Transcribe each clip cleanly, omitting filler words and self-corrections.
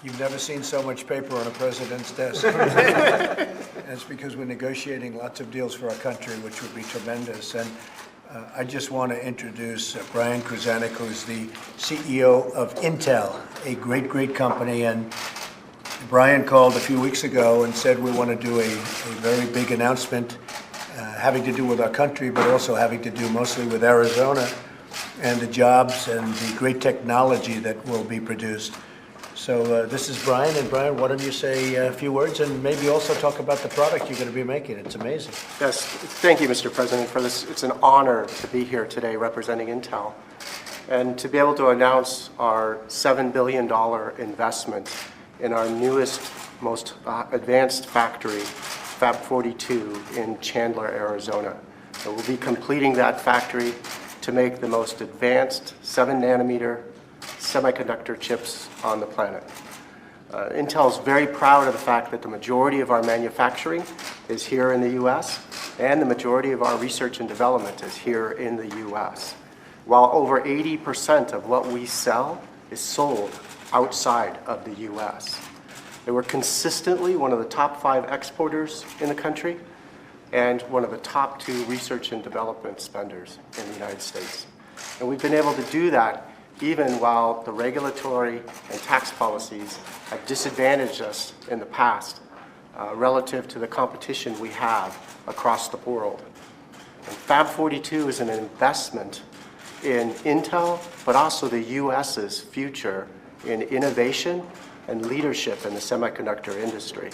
You've never seen so much paper on a president's desk. That's because we're negotiating lots of deals for our country, which would be tremendous. And I just want to introduce Brian Krzanich, who's the CEO of Intel, a great, great company. And Brian called a few weeks ago and said we want to do a very big announcement having to do with our country, but also having to do mostly with Arizona and the jobs and the great technology that will be produced. So this is Brian, and Brian, why don't you say a few words and maybe also talk about the product you're going to be making. It's amazing. Yes, thank you, Mr. President, for this. It's an honor to be here today representing Intel and to be able to announce our $7 billion investment in our newest, most advanced factory, Fab42 in Chandler, Arizona. And we'll be completing that factory to make the most advanced 7-nanometer semiconductor chips on the planet. Intel is very proud of the fact that the majority of our manufacturing is here in the U.S. and the majority of our research and development is here in the U.S. While over 80% of what we sell is sold outside of the U.S. And we're consistently one of the top 5 exporters in the country and one of the top 2 research and development spenders in the United States. And we've been able to do that even while the regulatory and tax policies have disadvantaged us in the past relative to the competition we have across the world. And Fab42 is an investment in Intel, but also the U.S.'s future in innovation and leadership in the semiconductor industry.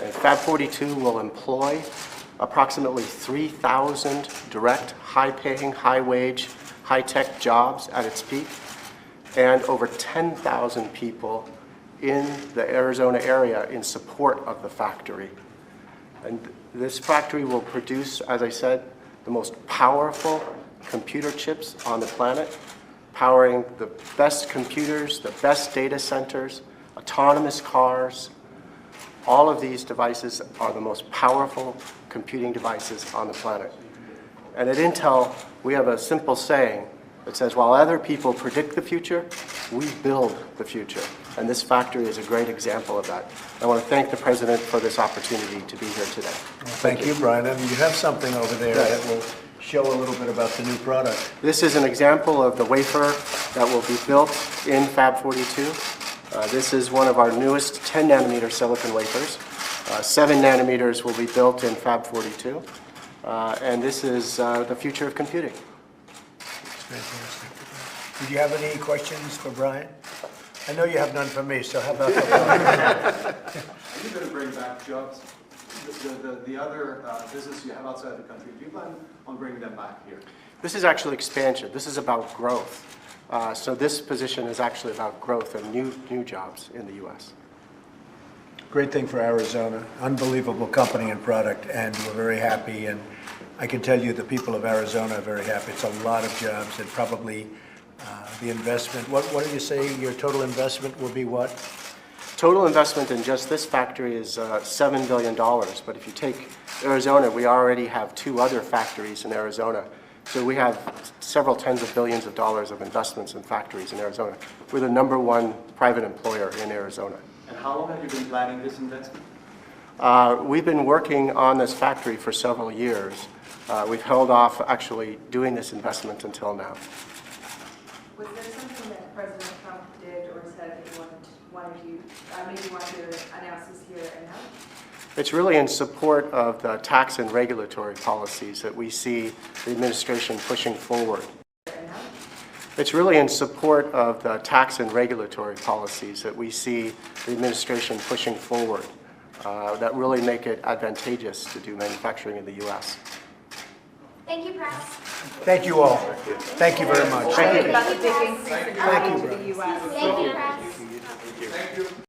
And Fab42 will employ approximately 3,000 direct, high-paying, high-wage, high-tech jobs at its peak, and over 10,000 people in the Arizona area in support of the factory. And this factory will produce, as I said, the most powerful computer chips on the planet, powering the best computers, the best data centers, autonomous cars. All of these devices are the most powerful computing devices on the planet. And at Intel, we have a simple saying that says, while other people predict the future, we build the future. And this factory is a great example of that. I want to thank the President for this opportunity to be here today. Well, thank you, Brian. And you have something over there that will show a little bit about the new product. This is an example of the wafer that will be built in Fab42. This is one of our newest 10-nanometer silicon wafers. 7 nanometers will be built in Fab42. And this is the future of computing. Fantastic. Did you have any questions for Brian? I know you have none for me, so how about for Brian? Are you going to bring back jobs? The other business you have outside the country, do you plan on bringing them back here? This is actually expansion. This is about growth. So this position is actually about growth and new jobs in the U.S. Great thing for Arizona. Unbelievable company and product, and we're very happy. And I can tell you the people of Arizona are very happy. It's a lot of jobs, and probably the investment. What did you say your total investment will be what? Total investment in just this factory is $7 billion. But if you take Arizona, we already have 2 other factories in Arizona. So we have several tens of billions of dollars of investments in factories in Arizona. We're the #1 private employer in Arizona. And how long have you been planning this investment? We've been working on this factory for several years. We've held off actually doing this investment until now. Was there something that President Trump did or said that you maybe wanted to announce this here and now? It's really in support of the tax and regulatory policies that we see the administration pushing forward. It's really in support of the tax and regulatory policies that we see the administration pushing forward that really make it advantageous to do manufacturing in the U.S. Thank you, press. Thank you all. Thank you very much. About the big increase in Thank you, to Brian. the U.S. Thank you, press. Thank you.